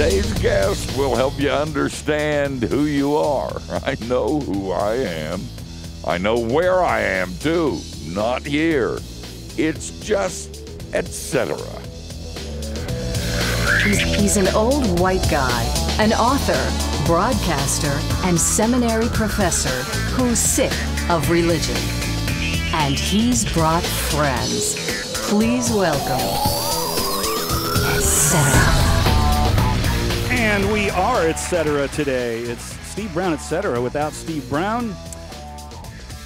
Today's guest will help you understand who you are. I know who I am. I know where I am, too. Not here. It's just etc. He's an old white guy, an author, broadcaster, and seminary professor who's sick of religion. And he's brought friends. Please welcome, etc. And we are etc. today. It's Steve Brown, etc. Without Steve Brown,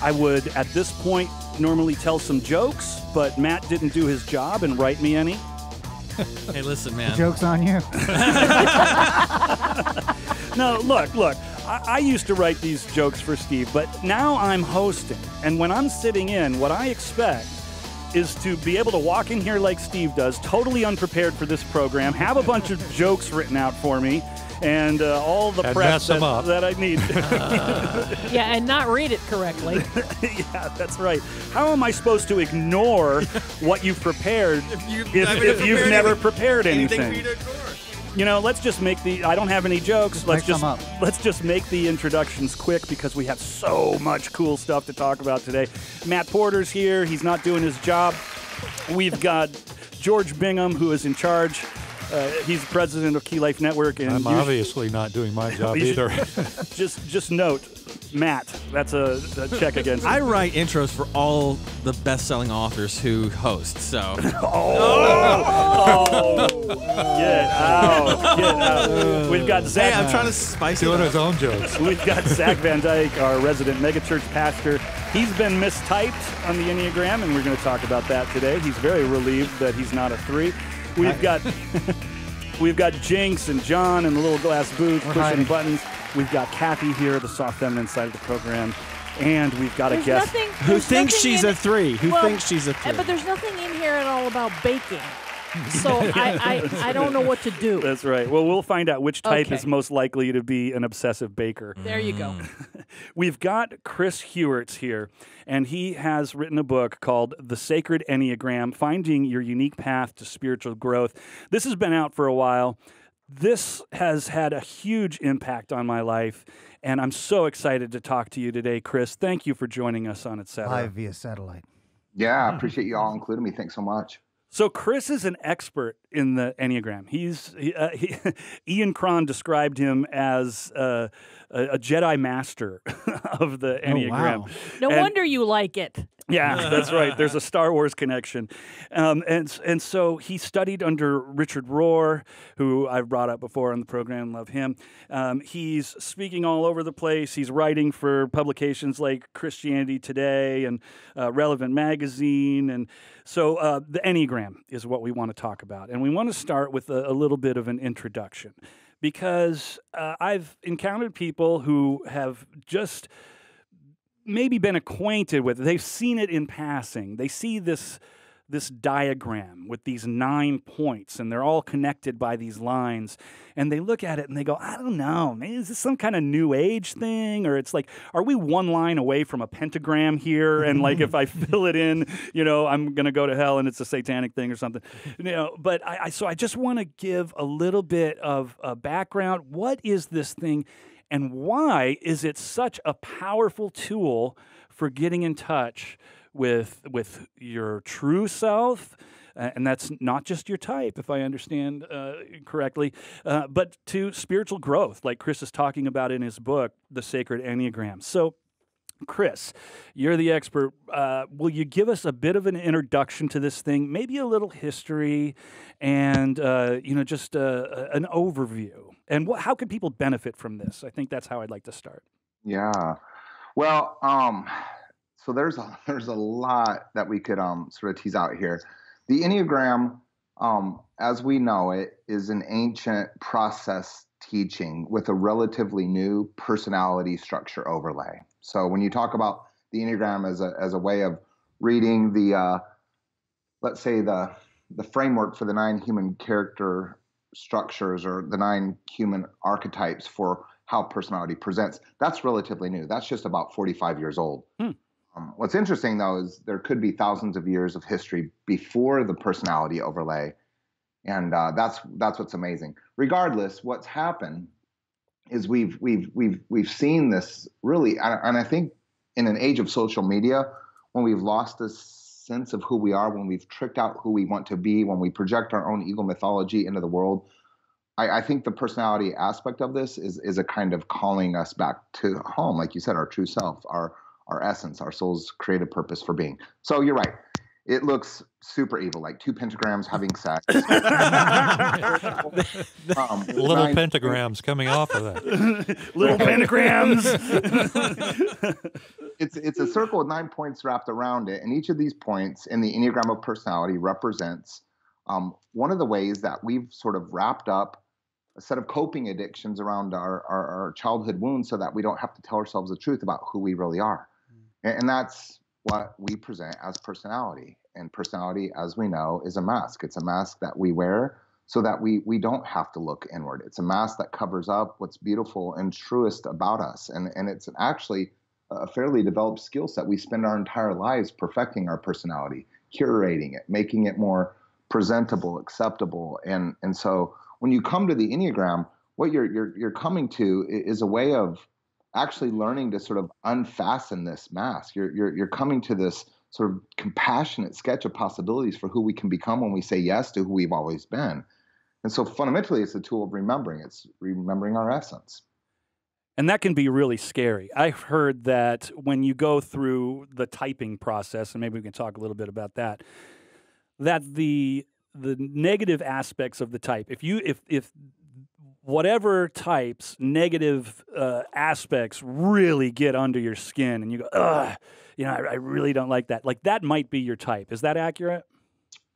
I would, at this point, normally tell some jokes, but Matt didn't do his job and write me any. Hey, listen, man. The joke's on you. No, look. I used to write these jokes for Steve, but now I'm hosting. And when I'm sitting in, what I expect is to be able to walk in here like Steve does, totally unprepared for this program, have a bunch of jokes written out for me, and all the prep that I need. Yeah, and not read it correctly. Yeah, that's right. How am I supposed to ignore what you've prepared if you've never prepared anything? For you to ignore. You know, let's just make I don't have any jokes. Let's just make the introductions quick because we have so much cool stuff to talk about today. Matt Porter's here. He's not doing his job. We've got George Bingham, who is in charge. He's the president of Key Life Network. And I'm obviously not doing my job either. Just note, Matt, that's a check against him. I write intros for all the best-selling authors who host, so. Get out. We've got Zach. Hey, I'm trying to spice doing his own jokes. We've got Zach Van Dyke, our resident megachurch pastor. He's been mistyped on the Enneagram, and we're going to talk about that today. He's very relieved that he's not a 3. We've got Jinx and John in the little glass booth pushing buttons. We've got Kathy here, the soft feminine side of the program, and we've got a guest who thinks she's a 3. But there's nothing in here at all about baking. So I don't know what to do. That's right. Well, we'll find out which type is most likely to be an obsessive baker. There you go. We've got Chris Heuertz here, and he has written a book called The Sacred Enneagram, Finding Your Unique Path to Spiritual Growth. This has been out for a while. This has had a huge impact on my life, and I'm so excited to talk to you today, Chris. Thank you for joining us on Etc. Live via satellite. Yeah, I appreciate you all including me. Thanks so much. So Chris is an expert in the Enneagram. Ian Cron described him as a Jedi master of the Enneagram. Oh, wow. No wonder you like it. Yeah, that's right. There's a Star Wars connection. And so he studied under Richard Rohr, who I've brought up before on the program, love him. He's speaking all over the place. He's writing for publications like Christianity Today and Relevant Magazine. And so the Enneagram is what we want to talk about. And we want to start with a little bit of an introduction because I've encountered people who have just maybe been acquainted with it. They've seen it in passing. They see this diagram with these 9 points, and they're all connected by these lines. And they look at it and they go, I don't know, maybe is this some kind of new age thing? Or it's like, are we one line away from a pentagram here? And like, if I fill it in, I'm going to go to hell and it's a satanic thing or something. But so I just want to give a little bit of a background. What is this thing? And why is it such a powerful tool for getting in touch with your true self? And that's not just your type, if I understand correctly, but to spiritual growth, like Chris is talking about in his book, The Sacred Enneagram. So, Chris, you're the expert. Will you give us a bit of an introduction to this thing, maybe a little history, and just an overview? And how can people benefit from this? I think that's how I'd like to start. Yeah. Well, so there's a lot that we could sort of tease out here. The Enneagram, as we know it, is an ancient process teaching with a relatively new personality structure overlay. So when you talk about the Enneagram as a way of reading the, let's say the framework for the 9 human character structures or the 9 human archetypes for how personality presents, that's relatively new. That's just about 45 years old. What's interesting, though, is there could be thousands of years of history before the personality overlay And that's what's amazing. Regardless, what's happened is we've seen this really, and I think in an age of social media, when we've lost this sense of who we are, when we've tricked out who we want to be, when we project our own ego mythology into the world, I think the personality aspect of this is a kind of calling us back to home, like you said, our true self, our essence, our soul's creative purpose for being. So you're right. It looks super evil, like 2 pentagrams having sex. Little pentagrams coming off of that. Little pentagrams. It's a circle with 9 points wrapped around it, and each of these points in the Enneagram of personality represents one of the ways that we've sort of wrapped up a set of coping addictions around our childhood wounds so that we don't have to tell ourselves the truth about who we really are. And that's what we present as personality. And personality, as we know, is a mask. It's a mask that we wear so that we don't have to look inward. It's a mask that covers up what's beautiful and truest about us. And it's actually a fairly developed skill set. We spend our entire lives perfecting our personality, curating it, making it more presentable, acceptable. And so when you come to the Enneagram, what you're coming to is a way of actually learning to sort of unfasten this mask. You're coming to this sort of compassionate sketch of possibilities for who we can become when we say yes to who we've always been. And so fundamentally, it's a tool of remembering. It's remembering our essence. And that can be really scary. I've heard that when you go through the typing process, and maybe we can talk a little bit about that, that the negative aspects of the type, if whatever types negative aspects really get under your skin and you go, ugh, I really don't like that. Like that might be your type. Is that accurate?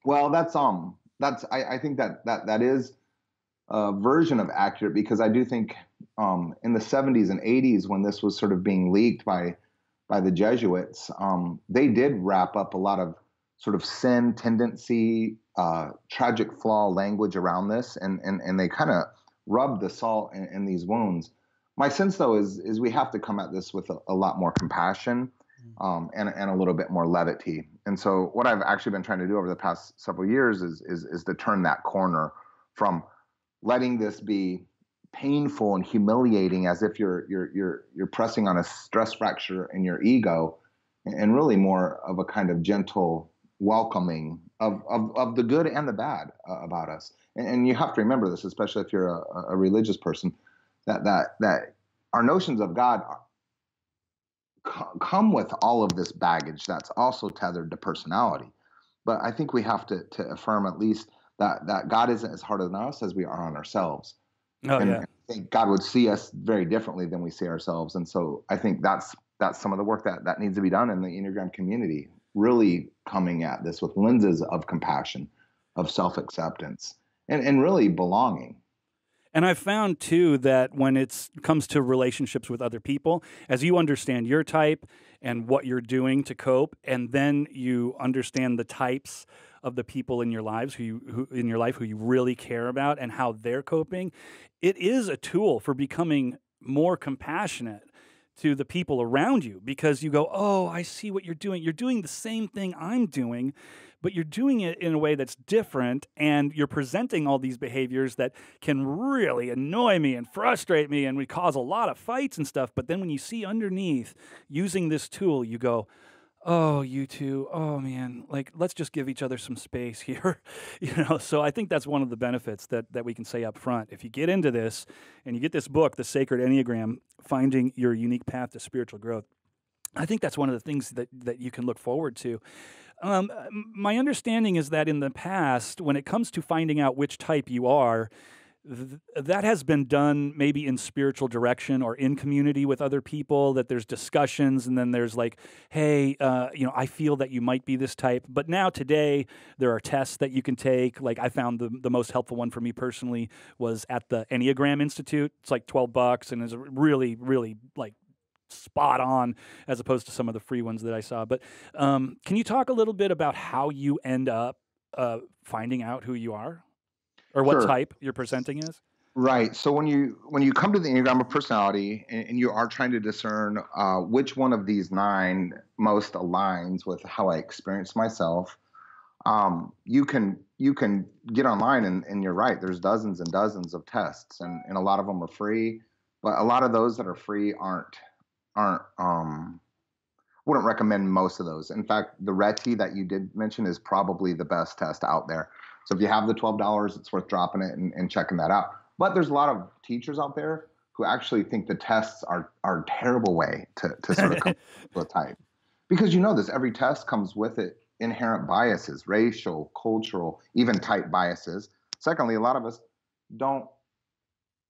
Well, I think that is a version of accurate, because I do think in the 70s and 80s, when this was sort of being leaked by the Jesuits, they did wrap up a lot of sort of sin, tendency, tragic flaw language around this, and they kind of rubbed the salt in these wounds. My sense, though, is we have to come at this with a lot more compassion and a little bit more levity. And so what I've actually been trying to do over the past several years is to turn that corner from letting this be painful and humiliating as if you're pressing on a stress fracture in your ego, and really more of a kind of gentle welcoming of the good and the bad about us. And you have to remember this, especially if you're a religious person, that our notions of God come with all of this baggage that's also tethered to personality. But I think we have to affirm at least that God isn't as hard on us as we are on ourselves. And I think God would see us very differently than we see ourselves. And so I think that's some of the work that needs to be done in the Enneagram community, really coming at this with lenses of compassion, of self-acceptance, and really belonging. And I've found, too, that when it comes to relationships with other people, as you understand your type and what you're doing to cope, and then you understand the types of the people in your lives who you really care about and how they're coping, it is a tool for becoming more compassionate to the people around you, because you go, oh, I see what you're doing. You're doing the same thing I'm doing, but you're doing it in a way that's different, and you're presenting all these behaviors that can really annoy me and frustrate me, and we cause a lot of fights and stuff. But then when you see underneath using this tool, you go, oh, you two, oh man, like let's just give each other some space here, So I think that's one of the benefits that we can say up front. If you get into this and you get this book, The Sacred Enneagram, Finding Your Unique Path to Spiritual Growth, I think that's one of the things that you can look forward to. My understanding is that in the past, when it comes to finding out which type you are, that has been done maybe in spiritual direction or in community with other people, that there's discussions, and then there's like, hey, I feel that you might be this type. But now today, there are tests that you can take. Like I found the most helpful one for me personally was at the Enneagram Institute. It's like $12 and is really, really like spot on as opposed to some of the free ones that I saw. But can you talk a little bit about how you end up finding out who you are? Or what type you're presenting is? Right. So when you come to the Enneagram of personality and you are trying to discern which one of these 9 most aligns with how I experience myself, you can you can get online and you're right. There's dozens and dozens of tests, and a lot of them are free, but a lot of those that are free aren't wouldn't recommend most of those. In fact, the RETI that you did mention is probably the best test out there. So if you have the $12, it's worth dropping it and checking that out. But there's a lot of teachers out there who actually think the tests are a terrible way to sort of come to a type. Because you know this, every test comes with it inherent biases, racial, cultural, even type biases. Secondly, a lot of us don't,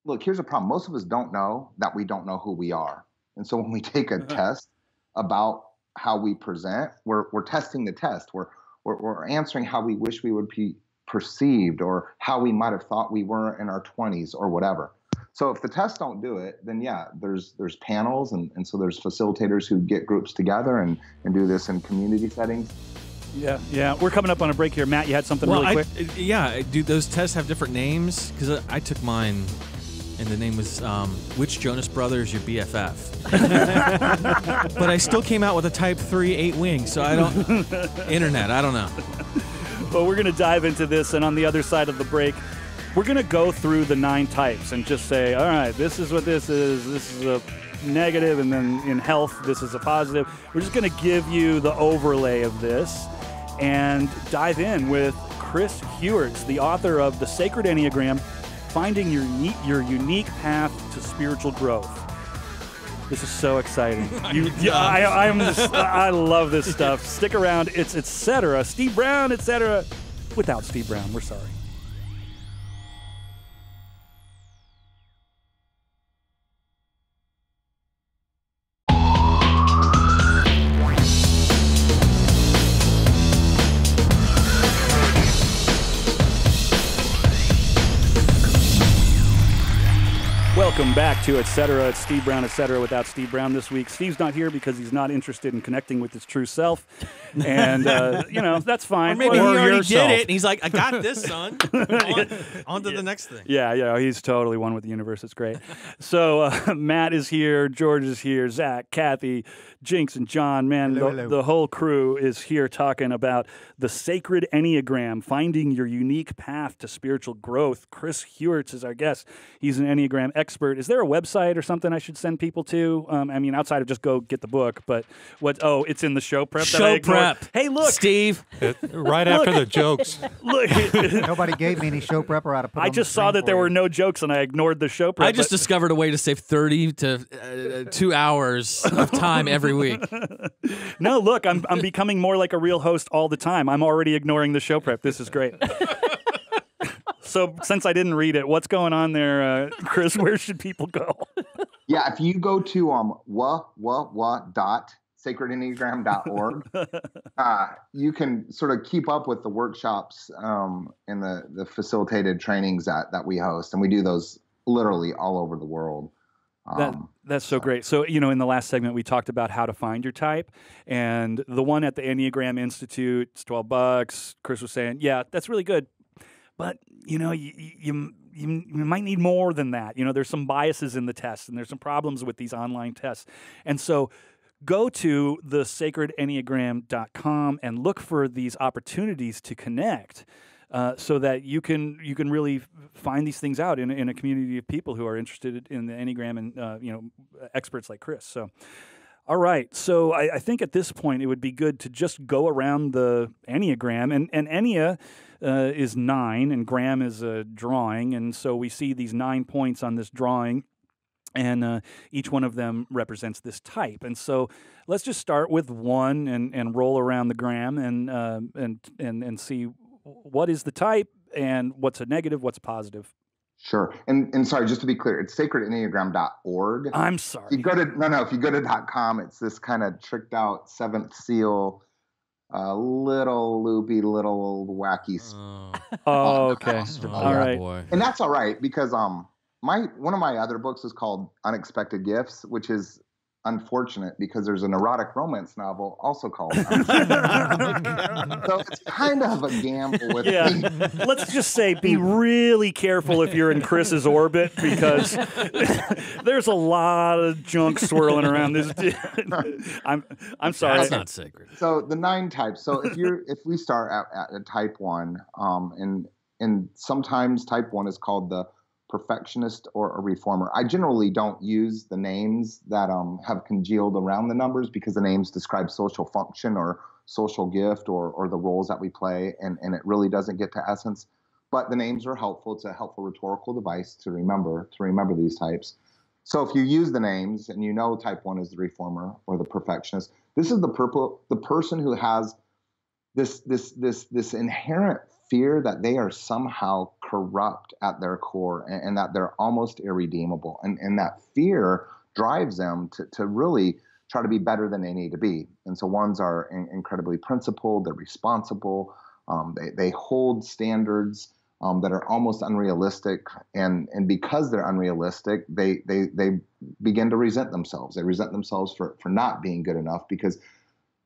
look, here's a problem. Most of us don't know that we don't know who we are. And so when we take a test about how we present, we're testing the test. We're answering how we wish we would be perceived or how we might have thought we were in our 20s or whatever. So if the tests don't do it, then yeah, there's panels and so there's facilitators who get groups together and do this in community settings. Yeah. We're coming up on a break here. Matt, you had something really quick? Do those tests have different names? Because I took mine, and the name was Which Jonas Brother is Your BFF? But I still came out with a Type 3 8 wing, so I don't... Internet, I don't know. Well, we're going to dive into this, and on the other side of the break, we're going to go through the 9 types and just say, all right, this is what this is. This is a negative, and then in health, this is a positive. We're just going to give you the overlay of this and dive in with Chris Heuertz, the author of The Sacred Enneagram, Finding Your Unique Path to Spiritual Growth. This is so exciting. I love this stuff. Stick around. It's etc. Steve Brown, etc. Without Steve Brown, we're sorry. Welcome back to Etc. It's Steve Brown, Etc. Without Steve Brown this week. Steve's not here because he's not interested in connecting with his true self. And, that's fine. Or maybe he already did it, and he's like, I got this, son. On to the next thing. Yeah, he's totally one with the universe. It's great. So Matt is here, George is here, Zach, Kathy, Jinx, and John. Man, hello. The whole crew is here talking about the Sacred Enneagram, finding your unique path to spiritual growth. Chris Heuertz is our guest. He's an Enneagram expert. Is there a website or something I should send people to? Outside of just go get the book, but it's in the show prep. Show prep. Hey, look, Steve. Right after the jokes. Look, Nobody gave me any show prep or how to put it I on the just saw screen that for there you. were no jokes and I ignored the show prep. I just discovered a way to save 30 to 2 hours of time every week. No, look, I'm becoming more like a real host all the time. I'm already ignoring the show prep. This is great. So since I didn't read it, what's going on there, Chris? Where should people go? Yeah, if you go to sacredenneagram.org, you can sort of keep up with the workshops and the facilitated trainings that we host, and we do those literally all over the world. That's so great. So, in the last segment, we talked about how to find your type, and the one at the Enneagram Institute, it's $12. Chris was saying, yeah, that's really good. But, you might need more than that. There's some biases in the test, and there's some problems with these online tests. And so go to thesacredenneagram.com and look for these opportunities to connect so that you can really find these things out in a community of people who are interested in the Enneagram and, experts like Chris. So, all right. So I think at this point it would be good to just go around the Enneagram. And Ennea is 9 and gram is a drawing. And so we see these 9 points on this drawing. And each one of them represents this type. And so let's just start with 1 and roll around the gram and see what is the type and what's a negative, what's positive. Sure. And sorry, just to be clear, it's sacredenneagram.org. I'm sorry. If you go to .com, it's this kind of tricked out seventh seal, little loopy, little wacky. Oh, okay. All right. Boy. And that's all right because one of my other books is called Unexpected Gifts, which is unfortunate because there's an erotic romance novel also called So it's kind of a gamble with me. Let's just say be really careful if you're in Chris's orbit, because there's a lot of junk swirling around this. I'm sorry. That's not sacred. So the 9 types. So if we start at a type 1, and sometimes type 1 is called the perfectionist or a reformer. I generally don't use the names that have congealed around the numbers, because the names describe social function or social gift or the roles that we play, and it really doesn't get to essence. But the names are helpful. It's a helpful rhetorical device to remember these types. So if you use the names and you know type 1 is the reformer or the perfectionist, this is the person who has this inherent fear that they are somehow corrupt at their core, and that they're almost irredeemable. And that fear drives them to really try to be better than they need to be. And so ones are incredibly principled, they're responsible, they hold standards that are almost unrealistic. And because they're unrealistic, they begin to resent themselves. They resent themselves for not being good enough, because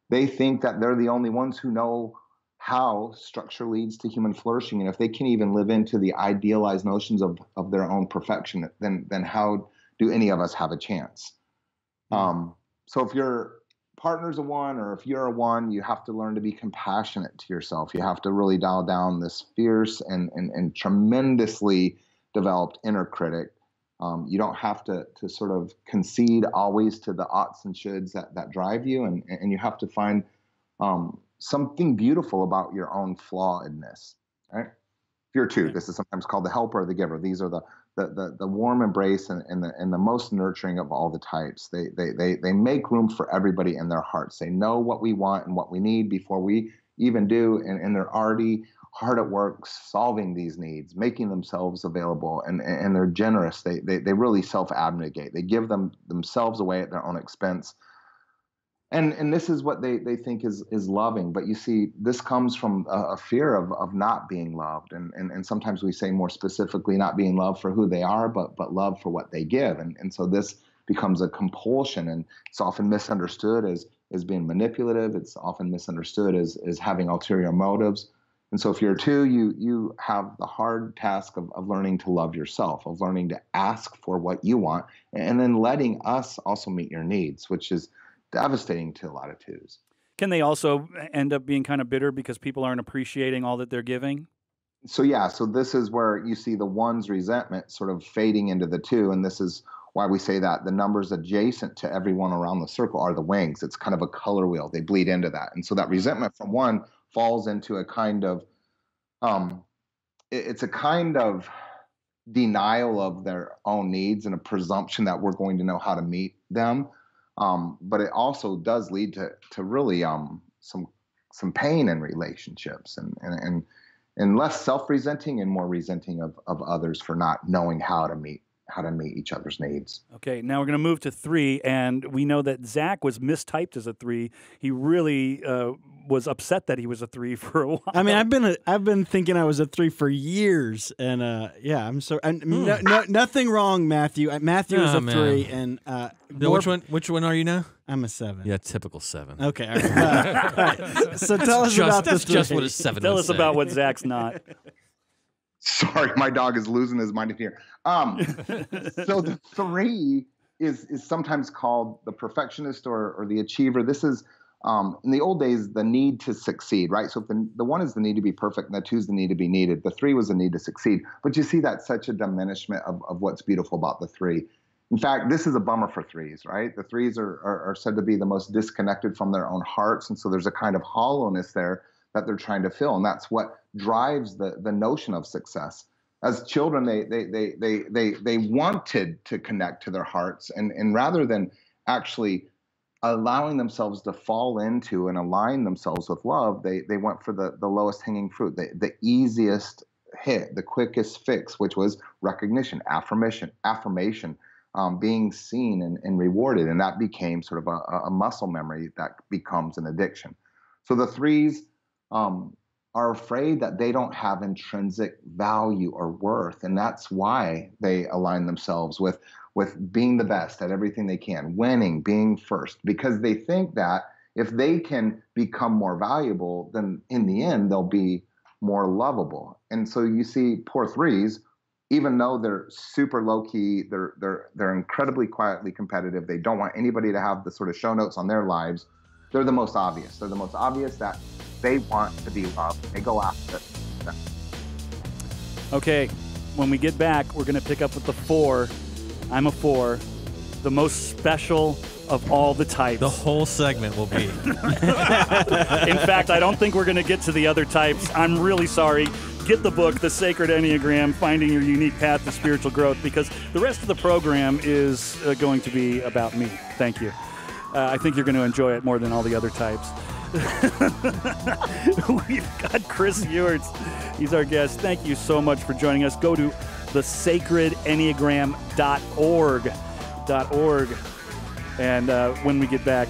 they think that they're the only ones who know how structure leads to human flourishing. And if they can't even live into the idealized notions of their own perfection, then how do any of us have a chance? So if your partner's a 1, or if you're a 1, you have to learn to be compassionate to yourself. You have to really dial down this fierce and tremendously developed inner critic. You don't have to sort of concede always to the oughts and shoulds that drive you, and you have to find something beautiful about your own flawedness. Right? If you're 2, this is sometimes called the helper or the giver. These are the warm embrace and the most nurturing of all the types. They make room for everybody in their hearts. They know what we want and what we need before we even do, and they're already hard at work solving these needs, making themselves available, and they're generous. They really self-abnegate. They give themselves away at their own expense. And this is what they think is loving. But you see, this comes from a fear of not being loved. And sometimes we say more specifically, not being loved for who they are, but love for what they give. And so this becomes a compulsion, and it's often misunderstood as being manipulative. It's often misunderstood as having ulterior motives. And so if you're 2, you have the hard task of learning to love yourself, of learning to ask for what you want, and then letting us also meet your needs, which is devastating to a lot of 2s. Can they also end up being kind of bitter because people aren't appreciating all that they're giving? So this is where you see the 1's resentment sort of fading into the 2, and this is why we say that the numbers adjacent to everyone around the circle are the wings. It's kind of a color wheel. They bleed into that. And so that resentment from 1 falls into a kind of, it's a kind of denial of their own needs and a presumption that we're going to know how to meet them. But it also does lead to really some pain in relationships, and less self-resenting and more resenting of others for not knowing how to meet each other's needs. Okay, now we're going to move to 3, and we know that Zach was mistyped as a 3. He really was upset that he was a 3 for a while. I mean, I've been thinking I was a 3 for years, and I'm so nothing wrong, Matthew. Matthew is a 3, and which one are you now? I'm a 7. Yeah, typical 7. Okay, all right. All right. So tell us about the 3. That's just what a 7 Tell would us say. about what Zach's not. Sorry, my dog is losing his mind in here. So the 3 is sometimes called the perfectionist or the achiever. This is, in the old days, the need to succeed, right? So if the 1 is the need to be perfect and the 2 is the need to be needed, the 3 was the need to succeed. But you see that's such a diminishment of what's beautiful about the 3. In fact, this is a bummer for 3s, right? The 3s are said to be the most disconnected from their own hearts. And so there's a kind of hollowness there that they're trying to fill. And that's what drives the notion of success. As children, they wanted to connect to their hearts. And rather than actually allowing themselves to fall into and align themselves with love, they went for the lowest hanging fruit, the easiest hit, the quickest fix, which was recognition, affirmation, being seen and rewarded. And that became sort of a muscle memory that becomes an addiction. So the 3s are afraid that they don't have intrinsic value or worth. And that's why they align themselves with with being the best at everything they can, winning, being first, because they think that if they can become more valuable, then in the end, they'll be more lovable. And so you see poor threes, even though they're super low key, they're incredibly quietly competitive. They don't want anybody to have the sort of show notes on their lives. They're the most obvious. They're the most obvious that they want to be loved. They go after it. Okay, when we get back, we're going to pick up with the 4. I'm a 4, the most special of all the types. The whole segment will be. In fact, I don't think we're going to get to the other types. I'm really sorry. Get the book, The Sacred Enneagram, Finding Your Unique Path to Spiritual Growth, because the rest of the program is going to be about me. Thank you. I think you're going to enjoy it more than all the other types. We've got Chris Heuertz. He's our guest. Thank you so much for joining us. Go to thesacredenneagram.org. And when we get back,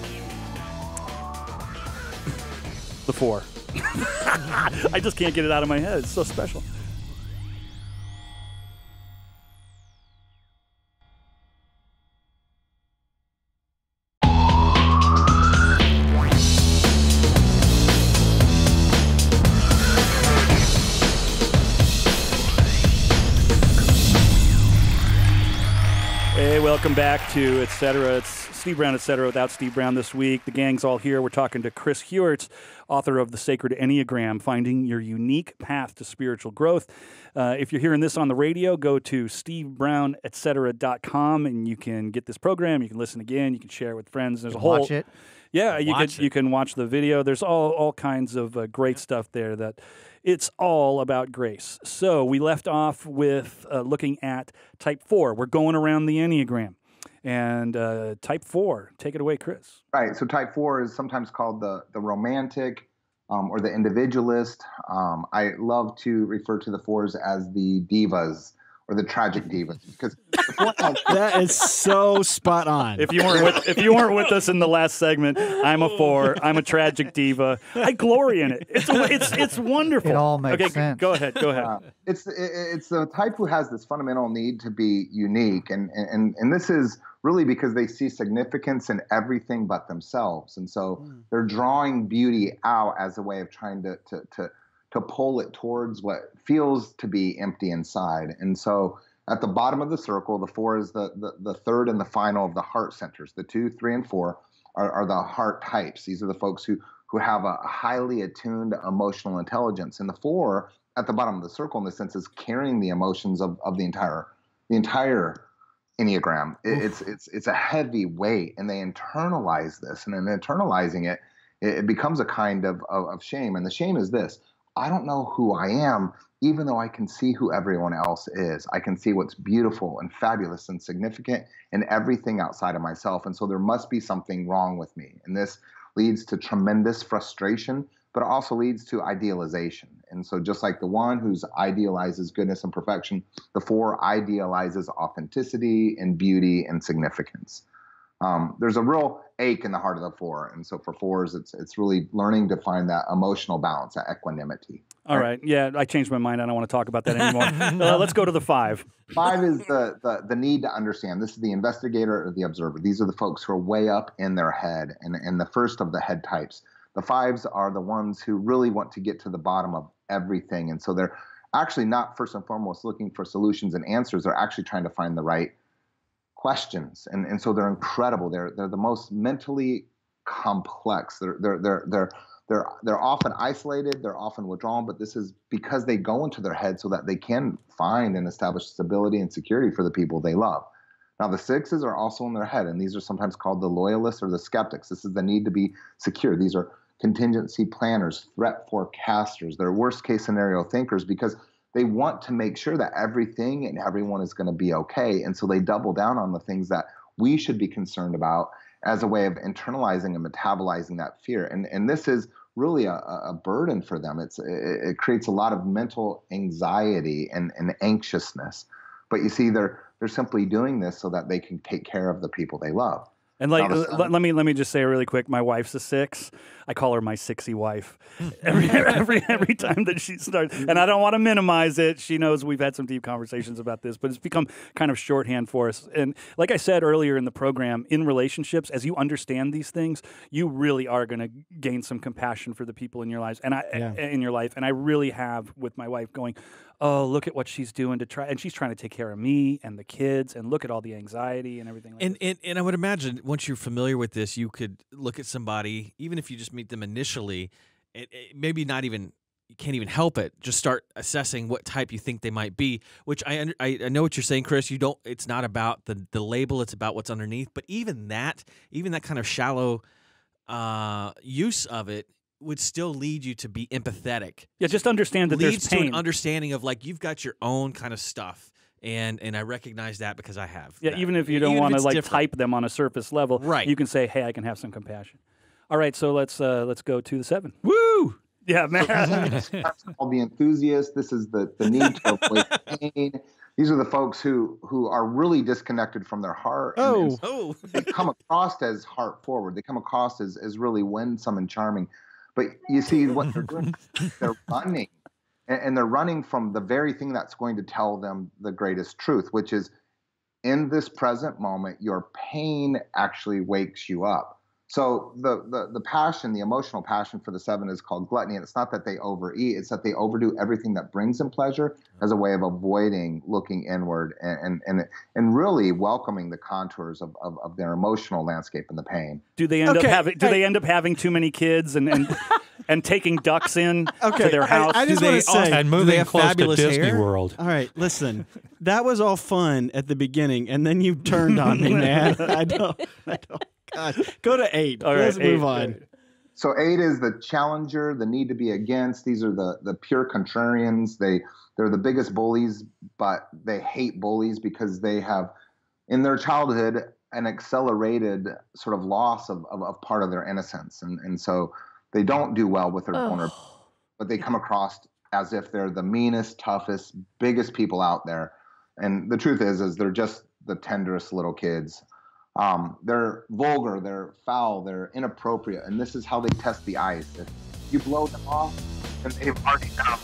the 4. I just can't get it out of my head. It's so special. Hey, welcome back to Etc. It's Steve Brown, Etc. without Steve Brown this week. The gang's all here. We're talking to Chris Heuertz, author of The Sacred Enneagram, Finding Your Unique Path to Spiritual Growth. If you're hearing this on the radio, go to stevebrownetcetera.com and you can get this program. You can listen again. You can share it with friends. There's a whole... Watch it. Yeah, you can watch the video. There's all kinds of great stuff there that it's all about grace. So we left off with looking at type 4. We're going around the Enneagram. And type 4, take it away, Chris. Right. So type 4 is sometimes called the romantic or the individualist. I love to refer to the 4s as the divas or the tragic divas, because that is so spot on. If you weren't with us in the last segment, I'm a 4. I'm a tragic diva. I glory in it. It's wonderful. It all makes sense. Go ahead. It's the type who has this fundamental need to be unique, and this is really because they see significance in everything but themselves, and so they're drawing beauty out as a way of trying to pull it towards what feels to be empty inside. And so at the bottom of the circle, the 4 is the third and the final of the heart centers. The 2, 3, and 4 are the heart types. These are the folks who have a highly attuned emotional intelligence. And the 4 at the bottom of the circle, in the sense, is carrying the emotions of the entire Enneagram. It's a heavy weight, and they internalize this. And in internalizing it, it becomes a kind of shame. And the shame is this: I don't know who I am, even though I can see who everyone else is. I can see what's beautiful and fabulous and significant in everything outside of myself. And so there must be something wrong with me. And this leads to tremendous frustration, but it also leads to idealization. And so just like the 1 who idealizes goodness and perfection, the 4 idealizes authenticity and beauty and significance. There's a real ache in the heart of the 4. And so for 4s, it's really learning to find that emotional balance, that equanimity. All right. Yeah, I changed my mind. I don't want to talk about that anymore. Let's go to the 5. 5 is the need to understand. This is the investigator or the observer. These are the folks who are way up in their head, and the first of the head types. The 5s are the ones who really want to get to the bottom of everything. And so they're actually not first and foremost looking for solutions and answers. They're actually trying to find the right questions, and so they're incredible. They're the most mentally complex. They're often isolated. They're often withdrawn. But this is because they go into their head so that they can find and establish stability and security for the people they love. Now the 6s are also in their head, and these are sometimes called the loyalists or the skeptics. This is the need to be secure. These are contingency planners, threat forecasters. They're worst case scenario thinkers because they want to make sure that everything and everyone is going to be okay. And so they double down on the things that we should be concerned about as a way of internalizing and metabolizing that fear. And this is really a burden for them. It creates a lot of mental anxiety and anxiousness. But you see, they're simply doing this so that they can take care of the people they love. And like, let me just say really quick. My wife's a 6. I call her my 6-y wife. every time that she starts, and I don't want to minimize it. She knows we've had some deep conversations about this, but it's become kind of shorthand for us. And like I said earlier in the program, in relationships, as you understand these things, you really are going to gain some compassion for the people in your lives, and in your life. And I really have with my wife going, oh, look at what she's doing to try, and she's trying to take care of me and the kids, and look at all the anxiety and everything. And I would imagine once you're familiar with this, you could look at somebody, even if you just meet them initially, maybe not even, you can't even help it. Just start assessing what type you think they might be. Which I know what you're saying, Chris. You don't. It's not about the label. It's about what's underneath. But even that kind of shallow use of it would still lead you to be empathetic. Yeah, just understand that leads there's pain. to an understanding of like you've got your own kind of stuff, and I recognize that because I have. Yeah, that. even if you don't want to like type them on a surface level, right? You can say, "Hey, I can have some compassion." All right, so let's go to the 7. Woo! Yeah, man. That's called the enthusiast. This is the need to avoid pain. These are the folks who are really disconnected from their heart. Oh. They come across as heart forward. They come across as really winsome and charming. But you see what they're doing, they're running. And they're running from the very thing that's going to tell them the greatest truth, which is in this present moment, your pain actually wakes you up. So the passion, the emotional passion for the 7 is called gluttony. And it's not that they overeat, it's that they overdo everything that brings them pleasure as a way of avoiding looking inward and really welcoming the contours of their emotional landscape and the pain. Do they end up having too many kids and taking ducks in to their house? I just want to say, and moving close to Disney World. All right, listen, that was all fun at the beginning, and then you turned on me, man. I don't. God. Go to 8. All right, let's move on. So 8 is the challenger, the need to be against. These are the pure contrarians. They're the biggest bullies, but they hate bullies because they have, in their childhood, an accelerated sort of loss of part of their innocence. And so they don't do well with their vulnerability, but they come across as if they're the meanest, toughest, biggest people out there. And the truth is they're just the tenderest little kids. They're vulgar, they're foul, they're inappropriate, and this is how they test the ice. If you blow them off, then they've already done.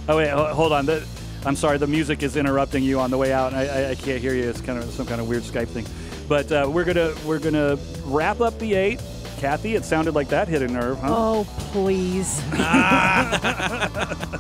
Oh wait, hold on. I'm sorry, the music is interrupting you on the way out, and I can't hear you. It's kind of some kind of weird Skype thing. But we're gonna wrap up the 8. Kathy, it sounded like that hit a nerve, huh? Oh, please.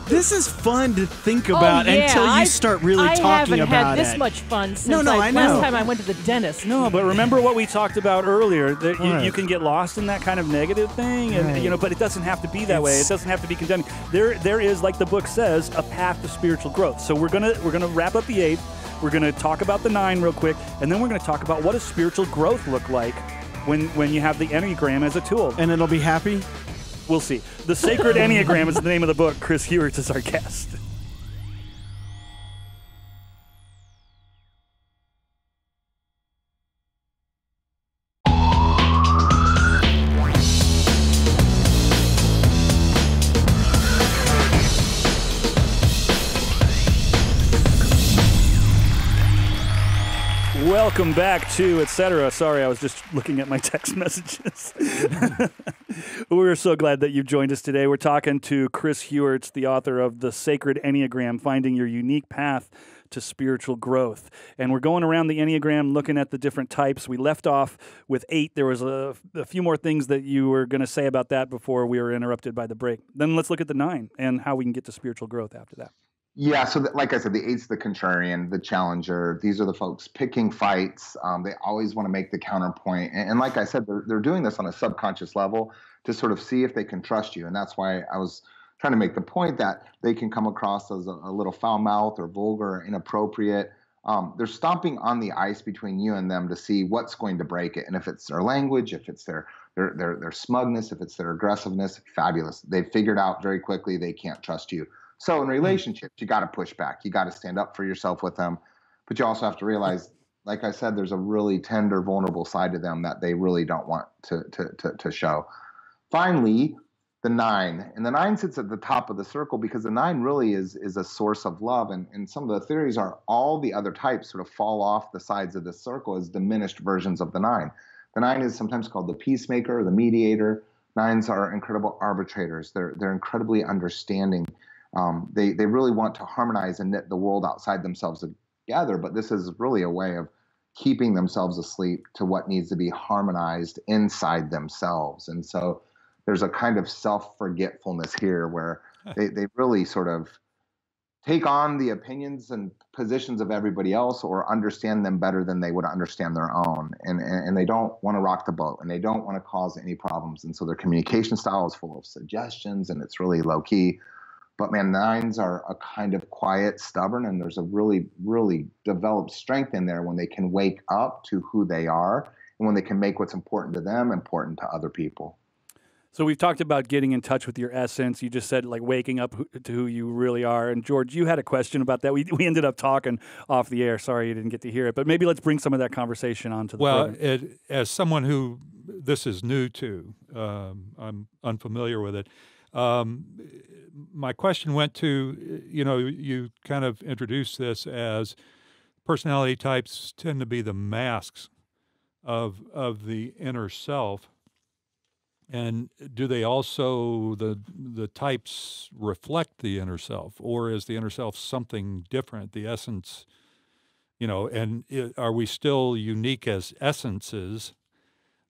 This is fun to think about until you start really talking about it. I haven't had this much fun since I know. last time I went to the dentist. No, but remember what we talked about earlier, that you can get lost in that kind of negative thing, and but it doesn't have to be that way. It doesn't have to be condemning. There is, like the book says, a path to spiritual growth. So we're gonna wrap up the 8. We're gonna talk about the 9 real quick, and then we're gonna talk about what does spiritual growth look like when you have the Enneagram as a tool. And it'll be happy? We'll see. The Sacred Enneagram is the name of the book. Chris Heuertz is our guest. Welcome back to Etc. Sorry, I was just looking at my text messages. We're so glad that you've joined us today. We're talking to Chris Heuertz, the author of The Sacred Enneagram, Finding Your Unique Path to Spiritual Growth. And we're going around the Enneagram looking at the different types. We left off with 8. There was a few more things that you were going to say about that before we were interrupted by the break. Then let's look at the 9 and how we can get to spiritual growth after that. Yeah, so like I said, the 8's the contrarian, the challenger. These are the folks picking fights. They always want to make the counterpoint. And like I said, they're doing this on a subconscious level to sort of see if they can trust you. And that's why I was trying to make the point that they can come across as a little foul-mouthed or vulgar or inappropriate. They're stomping on the ice between you and them to see what's going to break it. And if it's their language, if it's their smugness, if it's their aggressiveness, fabulous. They've figured out very quickly they can't trust you. So in relationships, you got to push back. You got to stand up for yourself with them. But you also have to realize, like I said, there's a really tender, vulnerable side to them that they really don't want to show. Finally, the 9. And the 9 sits at the top of the circle because the 9 really is a source of love. And some of the theories are all the other types sort of fall off the sides of this circle as diminished versions of the 9. The 9 is sometimes called the peacemaker, the mediator. 9s are incredible arbitrators. They're incredibly understanding. They really want to harmonize and knit the world outside themselves together, but this is really a way of keeping themselves asleep to what needs to be harmonized inside themselves. And so there's a kind of self-forgetfulness here where they really sort of take on the opinions and positions of everybody else or understand them better than they would understand their own. And they don't want to rock the boat and they don't want to cause any problems. And so their communication style is full of suggestions and it's really low key. But man, 9s are a kind of quiet, stubborn, and there's a really, really developed strength in there when they can wake up to who they are and when they can make what's important to them important to other people. So we've talked about getting in touch with your essence. You just said like waking up to who you really are. And George, you had a question about that. We ended up talking off the air. Sorry you didn't get to hear it. But maybe let's bring some of that conversation onto the program. As someone who this is new to, I'm unfamiliar with it. My question went to, you kind of introduced this as personality types tend to be the masks of the inner self. And do they also, the types reflect the inner self, or is the inner self something different, the essence, and are we still unique as essences,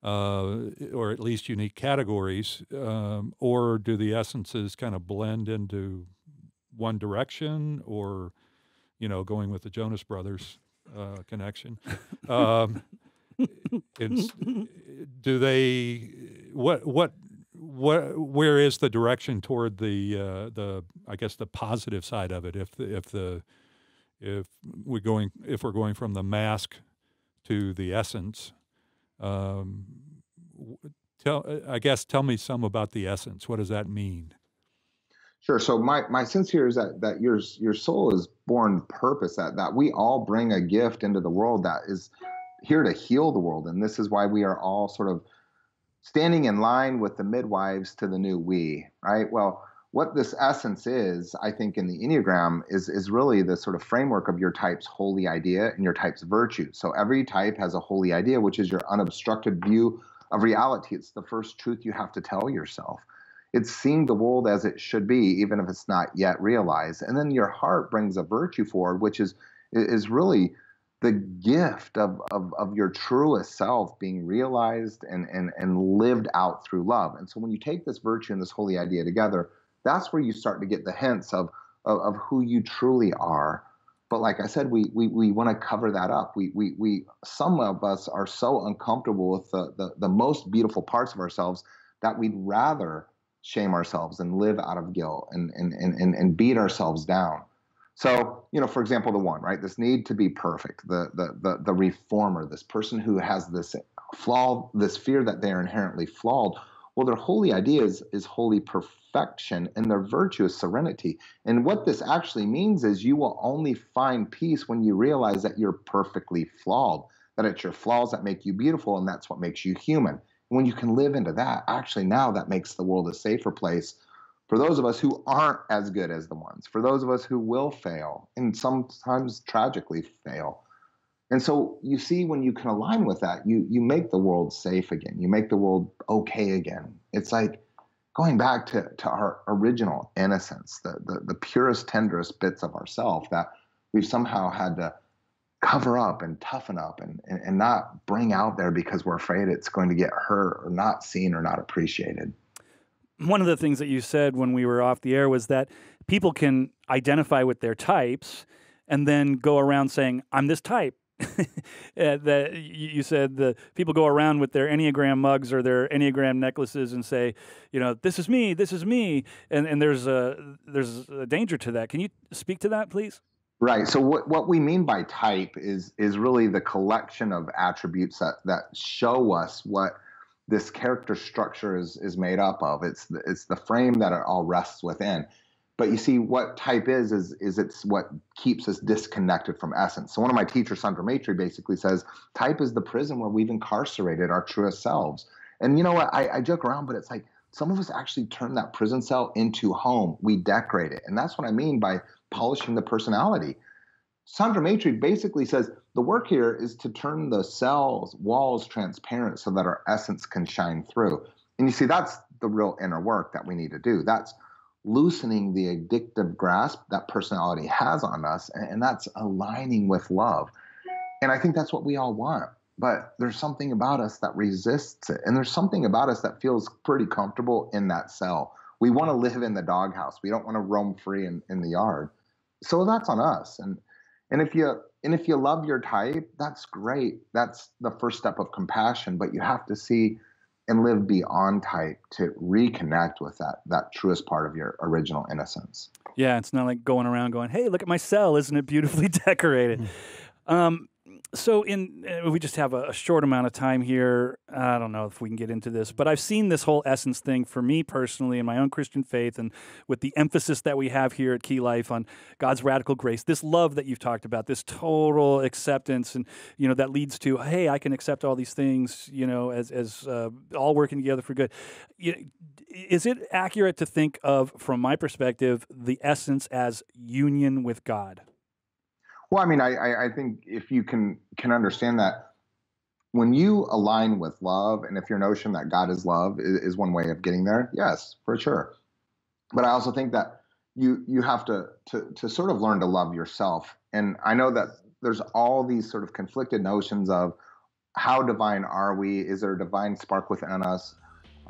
or at least unique categories, or do the essences kind of blend into one direction, or, going with the Jonas Brothers connection? Do they? Where is the direction toward the I guess the positive side of it? If we're going from the mask to the essence, tell me some about the essence. What does that mean? Sure. So my sense here is that your soul is born purpose, that we all bring a gift into the world that is here to heal the world. And this is why we are all sort of standing in line with the midwives to the new we, right? Well, what this essence is, I think in the Enneagram is really the sort of framework of your type's holy idea and your type's virtue. So every type has a holy idea, which is your unobstructed view of reality. It's the first truth you have to tell yourself. It's seeing the world as it should be, even if it's not yet realized. And then your heart brings a virtue forward, which is really the gift of your truest self being realized and lived out through love. And so when you take this virtue and this holy idea together, that's where you start to get the hints of who you truly are. But like I said, we want to cover that up. We some of us are so uncomfortable with the most beautiful parts of ourselves that we'd rather shame ourselves and live out of guilt and beat ourselves down. So, for example, the 1, right? This need to be perfect, the reformer, this person who has this flaw, this fear that they're inherently flawed. Well, their holy idea is holy perfection, and their virtue is serenity. And what this actually means is you will only find peace when you realize that you're perfectly flawed, that it's your flaws that make you beautiful, and that's what makes you human. And when you can live into that, actually now that makes the world a safer place for those of us who aren't as good as the ones, for those of us who will fail, and sometimes tragically fail. And so you see, when you can align with that, you make the world safe again. You make the world okay again. It's like going back to our original innocence, the purest, tenderest bits of ourselves that we've somehow had to cover up and toughen up and not bring out there because we're afraid it's going to get hurt or not seen or not appreciated. One of the things that you said when we were off the air was that people can identify with their types and then go around saying, I'm this type. That you said the people go around with their Enneagram mugs or their Enneagram necklaces and say, this is me, this is me. And there's a danger to that. Can you speak to that, please? Right. So what we mean by type is really the collection of attributes that show us what this character structure is made up of. It's the frame that it all rests within. But you see, what type is it's what keeps us disconnected from essence. So one of my teachers, Sandra Maitre, basically says, type is the prison where we've incarcerated our truest selves. And you know what? I joke around, but it's like Some of us actually turn that prison cell into home. We decorate it. And that's what I mean by polishing the personality. Sandra Matry basically says the work here is to turn the cell's walls transparent so that our essence can shine through. And you see, that's the real inner work that we need to do. That's loosening the addictive grasp that personality has on us, and that's aligning with love. And I think that's what we all want. But there's something about us that resists it. And there's something about us that feels pretty comfortable in that cell. We want to live in the doghouse. We don't want to roam free in the yard. So that's on us. And if you love your type, that's great. That's the first step of compassion. But you have to see and live beyond type to reconnect with that truest part of your original innocence. Yeah, it's not like going around going, hey, look at my cell. Isn't it beautifully decorated? So we just have a short amount of time here. I don't know if we can get into this, but I've seen this whole essence thing for me personally in my own Christian faith, and with the emphasis that we have here at Key Life on God's radical grace, this love that you've talked about, this total acceptance, and that leads to, hey, I can accept all these things, as all working together for good. Is it accurate to think of, from my perspective, the essence as union with God? Well, I mean, I think if you can understand that when you align with love, and if your notion that God is love is one way of getting there, yes, for sure. But I also think that you have to sort of learn to love yourself. And I know that there's all these sort of conflicted notions of how divine are we? Is there a divine spark within us?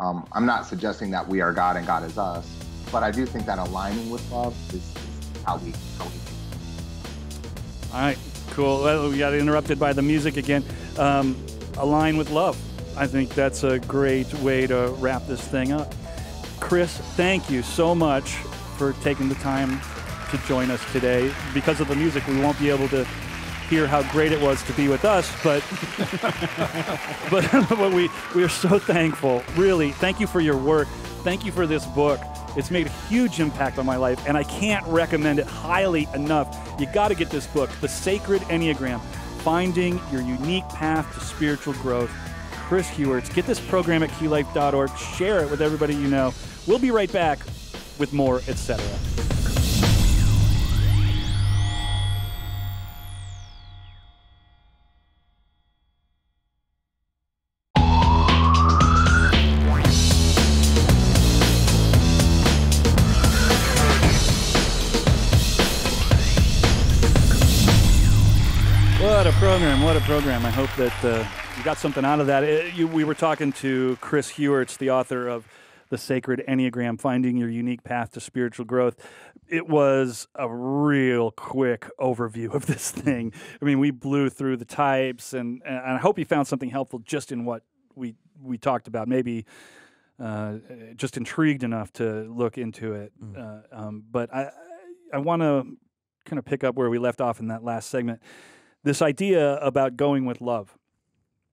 I'm not suggesting that we are God and God is us, but I do think that aligning with love is how we All right, cool. Well, we got interrupted by the music again. Align with love. I think that's a great way to wrap this thing up. Chris, thank you so much for taking the time to join us today. Because of the music, we won't be able to hear how great it was to be with us, but but we are so thankful. Really, thank you for your work. Thank you for this book. It's made a huge impact on my life, and I can't recommend it highly enough. You got to get this book, The Sacred Enneagram, Finding Your Unique Path to Spiritual Growth. Chris Heuertz. Get this program at keylife.org. Share it with everybody you know. We'll be right back with more, etc. What a program. I hope that you got something out of that. We were talking to Chris Heuertz, the author of The Sacred Enneagram, Finding Your Unique Path to Spiritual Growth. It was a real quick overview of this thing. I mean, we blew through the types, and I hope you found something helpful just in what we talked about. Maybe just intrigued enough to look into it. But I want to kind of pick up where we left off in that last segment. This idea about going with love.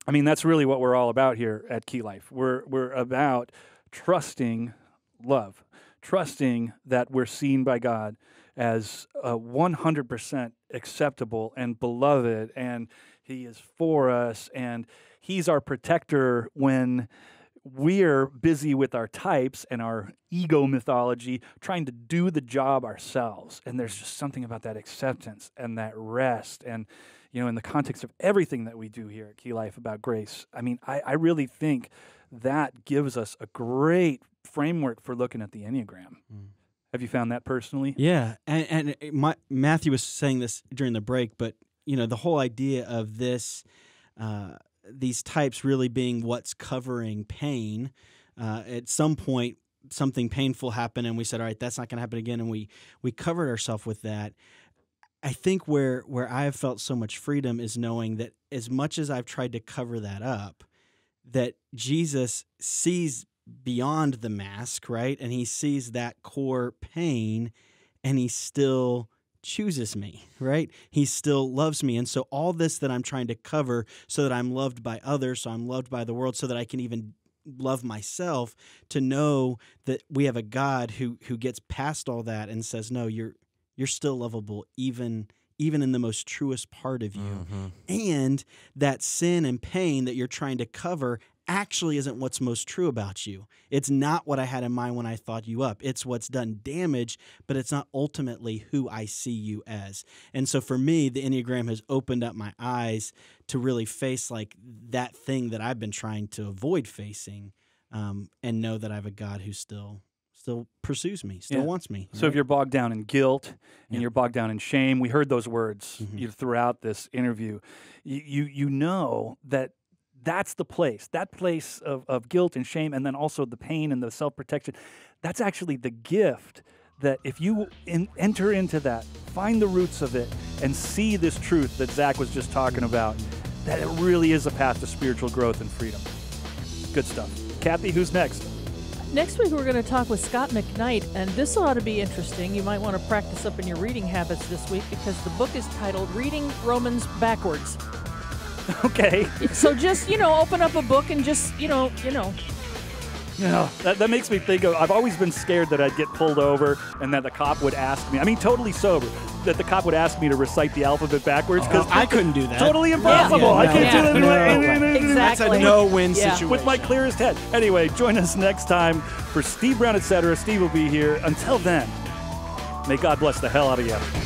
I mean, that's really what we're all about here at Key Life. We're about trusting love, trusting that we're seen by God as 100% acceptable and beloved, and He is for us, and He's our protector when we're busy with our types and our ego mythology, trying to do the job ourselves. And there's just something about that acceptance and that rest. And, in the context of everything that we do here at Key Life about grace, I mean, I really think that gives us a great framework for looking at the Enneagram. Have you found that personally? Yeah. And Matthew was saying this during the break, but, the whole idea of this, these types really being what's covering pain. At some point, something painful happened, and we said, all right, that's not going to happen again, and we covered ourselves with that. I think where I have felt so much freedom is knowing that as much as I've tried to cover that up, that Jesus sees beyond the mask, right? And He sees that core pain, and He still chooses me, right? He still loves me. And so all this that I'm trying to cover so that I'm loved by others, so I'm loved by the world, so that I can even love myself, to know that we have a God who gets past all that and says, no, you're still lovable, even in the most truest part of you. And that sin and pain that you're trying to cover actually isn't what's most true about you. It's not what I had in mind when I thought you up. It's what's done damage, but it's not ultimately who I see you as. And so for me, the Enneagram has opened up my eyes to really face like that thing that I've been trying to avoid facing, and know that I have a God who still pursues me, still wants me. So if you're bogged down in guilt and you're bogged down in shame, we heard those words throughout this interview. You know that's the place, of guilt and shame, and then also the pain and the self-protection. That's actually the gift that if you enter into that, find the roots of it, and see this truth that Zach was just talking about, that it really is a path to spiritual growth and freedom. Good stuff. Kathy, who's next? Next week, we're going to talk with Scott McKnight, and this ought to be interesting. You might want to practice up in your reading habits this week because the book is titled Reading Romans Backwards. Okay. So just, open up a book and just, that makes me think of, I've always been scared that I'd get pulled over and that the cop would ask me, totally sober, that the cop would ask me to recite the alphabet backwards. Because I couldn't do that. Totally impossible. I can't do that. Exactly. That's a no-win situation. With my clearest head. Anyway, join us next time for Steve Brown, etc. Steve will be here. Until then, may God bless the hell out of you.